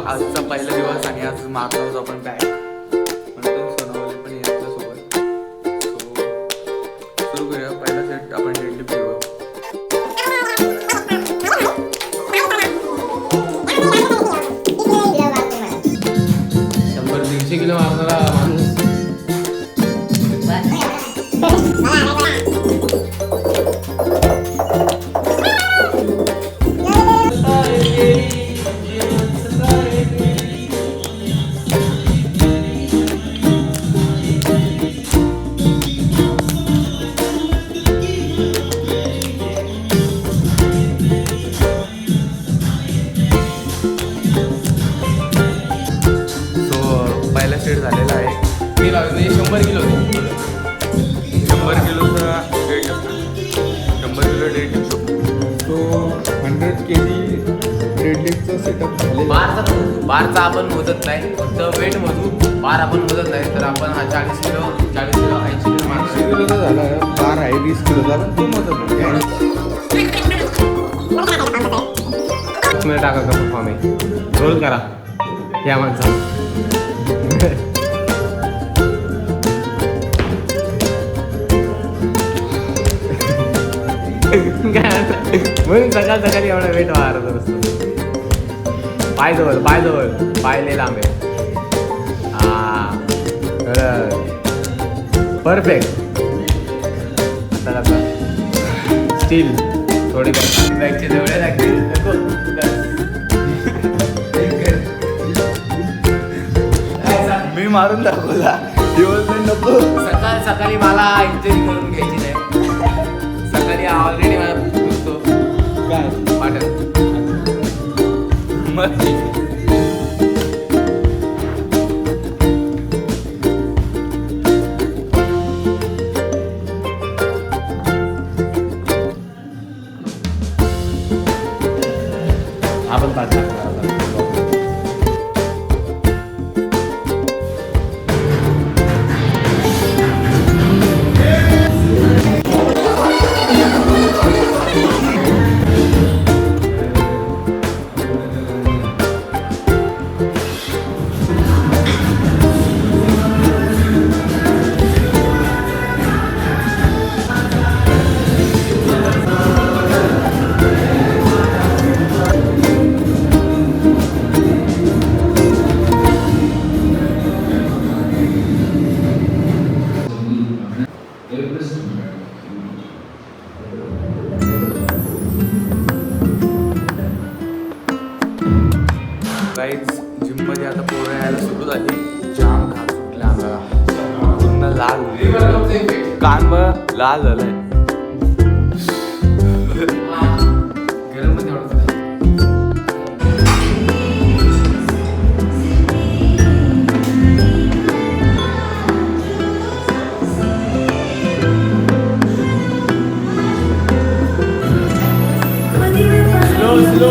आजचा पहिला दिवस आणि आज मारतो होतो आपण बॅग म्हणतो सोनावले पण आपल्यासोबत. सो सुरू करूया. पहिला सेट आपण डेडलिफ्ट घेऊया. शंभर 150 किलो मारणारा माणूस. सेट झालेला आहे. ते म्हणजे 100 किलो 100 किलोचा डेड असतो. 100 किलो डेडलिफ्ट तो 100 kg डेडलिफ्टचा सेटअप झालेला. बारचा आपण मोजत नाही, फक्त वेट मोजू. बार आपण मोजत नाही, तर आपण हा 40 किलो 80 किलो 80 किलोचा झाला. बार आहे 20 किलोचा पण तो मोजत नाही. टाका का परफॉर्मन्स रोल करा या माणसा. म्हणून सकाळ सकाळी एवढा वेट वाढत असतो. पाय जवळ पाय लय लांब आहे. हा परफेक्ट. स्टील थोडी बॅगचे जवळ लागतील. मी मारून दाखवला दिवस नको. सकाळी मला इंजरी करून घ्यायची नाही. सकाळी ऑलरेडी मला दुखतो काय वाटत. मग आपण पाच गाईज जिममध्ये आता पोरं यायला सुरू झाली. जाम घास सुटला आम्हाला. पूर्ण लाल कान बघ लाल झालाय. गरम मध्ये आवडत. स्लो